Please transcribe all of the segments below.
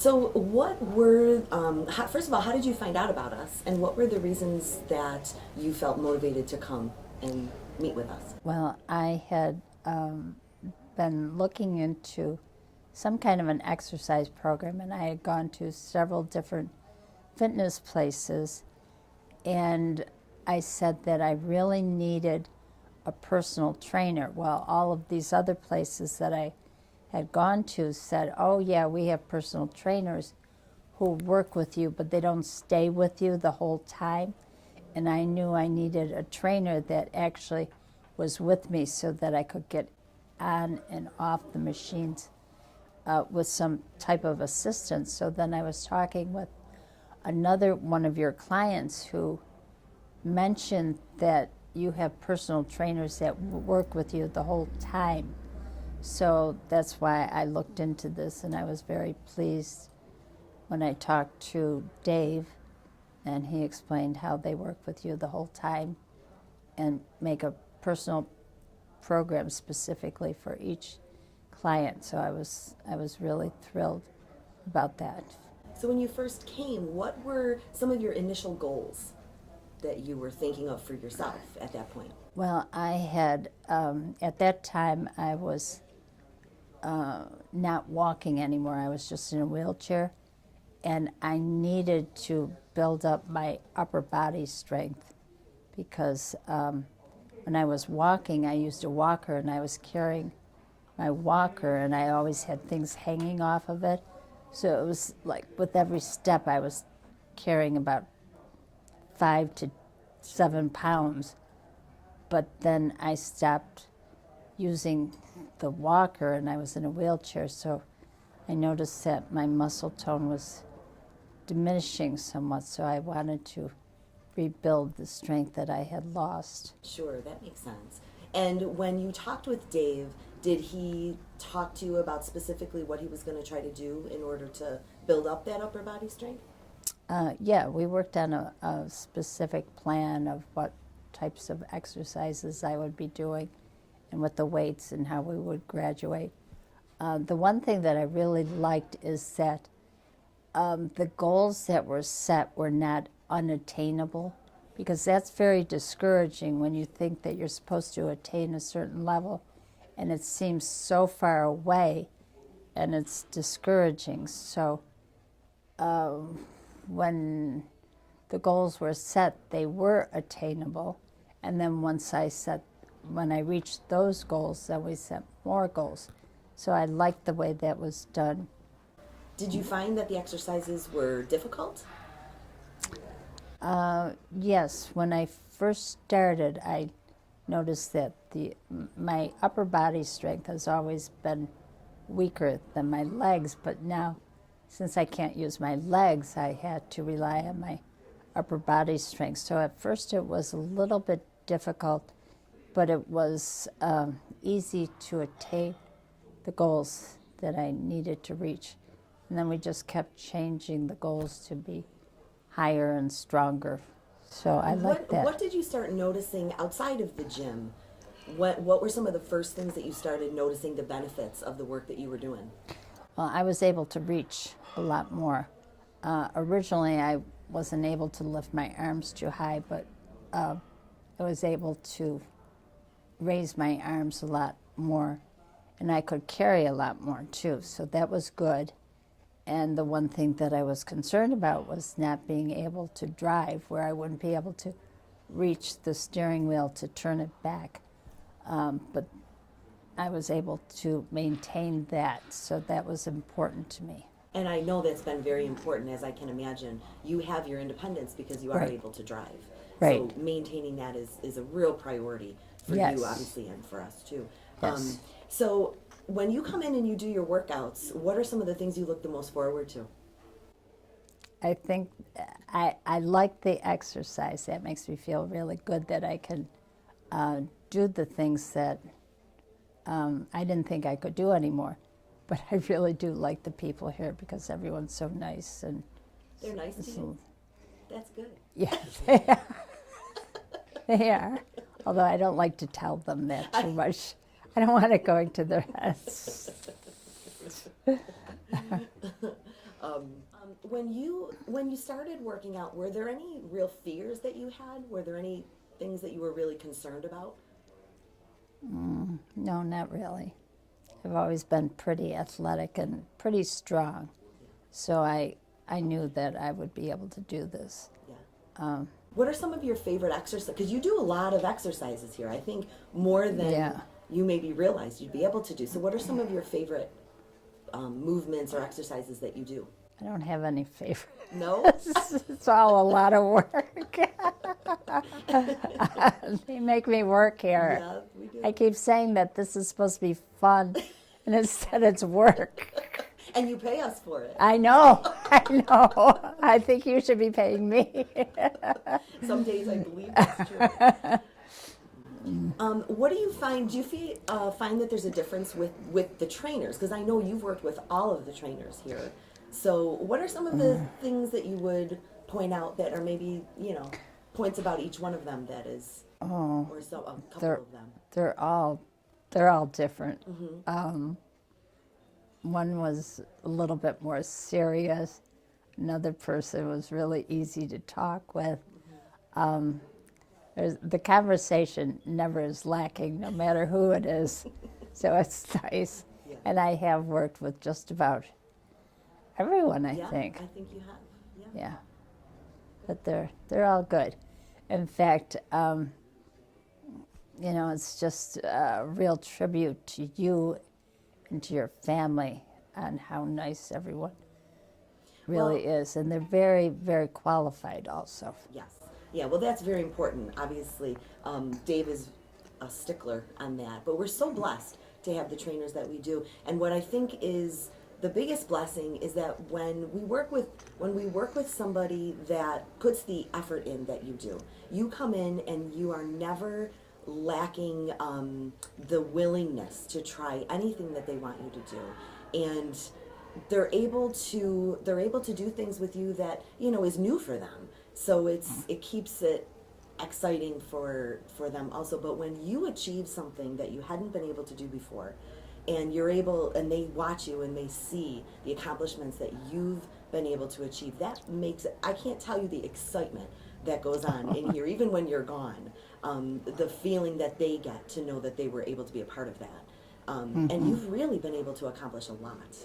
So, what were, first of all, how did you find out about us? And what were the reasons that you felt motivated to come and meet with us? Well, I had been looking into some kind of an exercise program, and I had gone to several different fitness places, and I said that I really needed a personal trainer. Well, all of these other places that I had gone to said, oh yeah, we have personal trainers who work with you, but they don't stay with you the whole time. And I knew I needed a trainer that actually was with me so that I could get on and off the machines with some type of assistance. So then I was talking with another one of your clients who mentioned that you have personal trainers that work with you the whole time. So that's why I looked into this, and I was very pleased when I talked to Dave, and he explained how they work with you the whole time and make a personal program specifically for each client. So I was really thrilled about that. So, when you first came, what were some of your initial goals that you were thinking of for yourself at that point? Well, I had, at that time, I was not walking anymore. I was just in a wheelchair, and I needed to build up my upper body strength because when I was walking, I used a walker, and I was carrying my walker, and I always had things hanging off of it. So it was like with every step, I was carrying about 5 to 7 pounds. But then I stopped using the walker, and I was in a wheelchair, so I noticed that my muscle tone was diminishing somewhat, so I wanted to rebuild the strength that I had lost. Sure, that makes sense. And when you talked with Dave, did he talk to you about specifically what he was going to try to do in order to build up that upper body strength? Yeah, we worked on a specific plan of what types of exercises I would be doing and with the weights and how we would graduate. The one thing that I really liked is that the goals that were set were not unattainable, because that's very discouraging when you think that you're supposed to attain a certain level and it seems so far away, and it's discouraging. So when the goals were set, they were attainable, and then when I reached those goals, then we set more goals. So I liked the way that was done. Did you find that the exercises were difficult? Yes, when I first started, I noticed that my upper body strength has always been weaker than my legs, but now, since I can't use my legs, I had to rely on my upper body strength. So at first it was a little bit difficult, but it was easy to attain the goals that I needed to reach. And then we just kept changing the goals to be higher and stronger. So I like that. What did you start noticing outside of the gym? What were some of the first things that you started noticing the benefits of the work that you were doing? Well, I was able to reach a lot more. Originally, I wasn't able to lift my arms too high, but I was able to raise my arms a lot more, and I could carry a lot more too, so that was good. And the one thing that I was concerned about was not being able to drive, where I wouldn't be able to reach the steering wheel to turn it back. But I was able to maintain that, so that was important to me. And I know that's been very important, as I can imagine. You have your independence because you are Right. able to drive. Right. So maintaining that is a real priority for Yes. you, obviously, and for us too. Yes. So when you come in and you do your workouts, what are some of the things you look the most forward to? I think I like the exercise. That makes me feel really good that I can do the things that I didn't think I could do anymore. But I really do like the people here because everyone's so nice. And They're nice to you. That's good. yeah, they are. They are. Although I don't like to tell them that too much. I don't want it going to their heads. When you started working out, were there any real fears that you had? Were there any things that you were really concerned about? No, not really. I've always been pretty athletic and pretty strong, so I knew that I would be able to do this. Yeah. What are some of your favorite exercises? Because you do a lot of exercises here. I think more than Yeah. you maybe realized you'd be able to do. So, what are some of your favorite movements or exercises that you do? I don't have any favorites. No? It's all a lot of work. They make me work here. Yeah, we do. I keep saying that this is supposed to be fun, and instead it's work. And you pay us for it. I know. I think you should be paying me. Some days I believe that's true. What do you find? Do you find that there's a difference with the trainers? Because I know you've worked with all of the trainers here. So what are some of the things that you would point out that are maybe, points about each one of them that is, or so a couple of them? They're all different. One was a little bit more serious. Another person was really easy to talk with. The conversation never is lacking, no matter who it is. So it's nice. Yeah. And I have worked with just about everyone, I think. I think you have. Yeah. Yeah. But they're all good. In fact, it's just a real tribute to you and to your family and how nice everyone really is. And they're very, very qualified also. Yes. Yeah, well, that's very important. Obviously, Dave is a stickler on that. But we're so blessed to have the trainers that we do. And what I think is the biggest blessing is that when we work with somebody that puts the effort in that you do, you come in and you are never lacking the willingness to try anything that they want you to do, and they're able to do things with you that is new for them. So it keeps it exciting for them also. But when you achieve something that you hadn't been able to do before, and they watch you and they see the accomplishments that you've been able to achieve, that makes it, I can't tell you the excitement that goes on in here, even when you're gone. The feeling that they get to know that they were able to be a part of that. And you've really been able to accomplish a lot.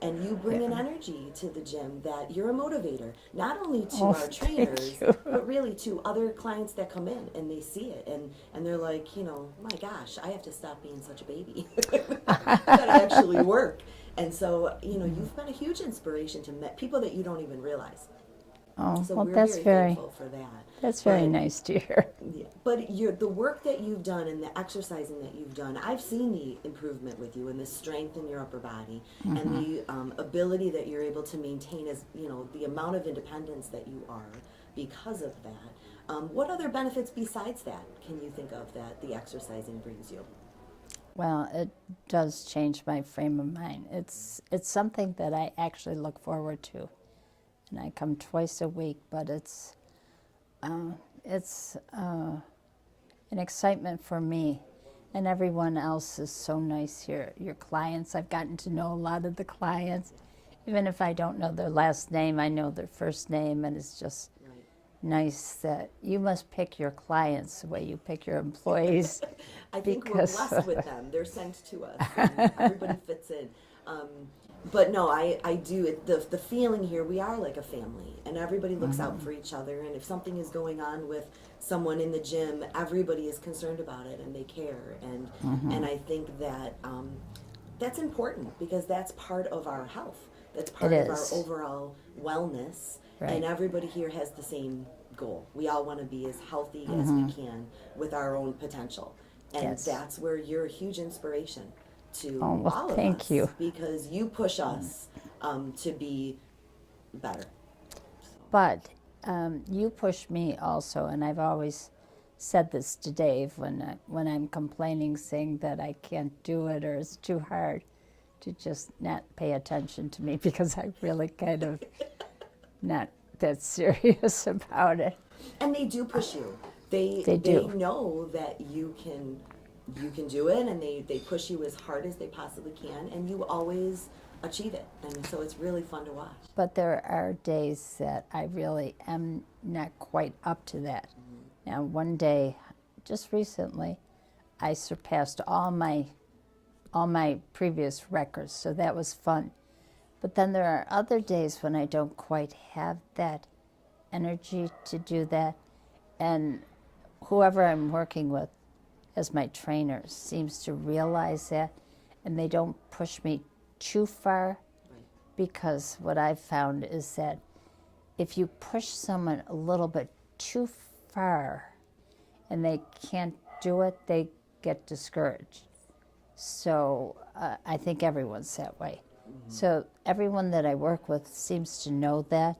And you bring an energy to the gym that you're a motivator, not only to our trainers, but really to other clients that come in and they see it and they're like, my gosh, I have to stop being such a baby. That actually work. And so, you've been a huge inspiration to people that you don't even realize. Oh, So well, we're that's very thankful for that. That's very But- nice to hear. Yeah, but the work that you've done and the exercising that you've done, I've seen the improvement with you and the strength in your upper body and the ability that you're able to maintain as the amount of independence that you are because of that. What other benefits besides that can you think of that the exercising brings you? Well, it does change my frame of mind. It's something that I actually look forward to, and I come twice a week. But it's an excitement for me, and everyone else is so nice here. Your clients, I've gotten to know a lot of the clients. Even if I don't know their last name, I know their first name, and it's just nice that you must pick your clients the way you pick your employees. I think because we're blessed with them. They're sent to us. And everybody fits in. But no, I do. The feeling here, we are like a family, and everybody looks out for each other. And if something is going on with someone in the gym, everybody is concerned about it, and they care. And I think that that's important because that's part of our health. That's part of our overall wellness. Right. And everybody here has the same goal. We all want to be as healthy as we can with our own potential. And that's where you're a huge inspiration to all of us. Thank you. Because you push us to be better. But you push me also, and I've always said this to Dave when I'm complaining, saying that I can't do it or it's too hard, to just not pay attention to me because I'm really kind of not that serious about it. And they do push you. They do. know that you can do it, and they push you as hard as they possibly can, and you always achieve it. And so it's really fun to watch. But there are days that I really am not quite up to that. Now, one day, just recently, I surpassed all my previous records, so that was fun. But then there are other days when I don't quite have that energy to do that, and whoever I'm working with as my trainer seems to realize that, and they don't push me too far, because what I've found is that if you push someone a little bit too far and they can't do it, they get discouraged. So I think everyone's that way. So everyone that I work with seems to know that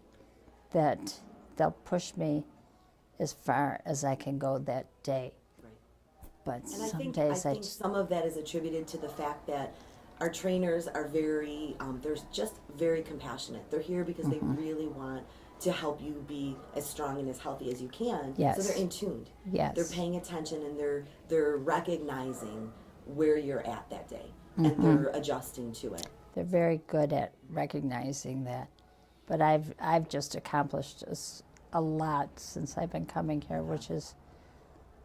they'll push me as far as I can go that day. Right. But And some I days think some of that is attributed to the fact that our trainers are very, they're just very compassionate. They're here because they really want to help you be as strong and as healthy as you can. Yes. So they're in tuned. Yes. They're paying attention, and they're recognizing where you're at that day, and they're adjusting to it. they're very good at recognizing that. But I've just accomplished a lot since I've been coming here, which is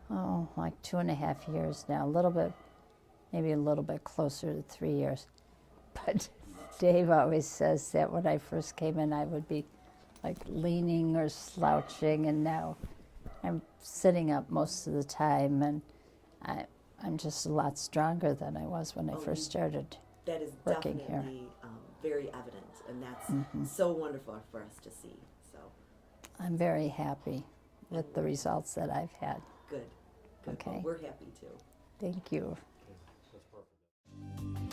like 2.5 years now, maybe a little bit closer to 3 years. But Dave always says that when I first came in, I would be like leaning or slouching, and now I'm sitting up most of the time, and I'm just a lot stronger than I was when I first started That is working definitely here. very evident, and that's so wonderful for us to see. So I'm very happy with the results that I've had. good. Okay. Well, we're happy too. Thank you. That's perfect.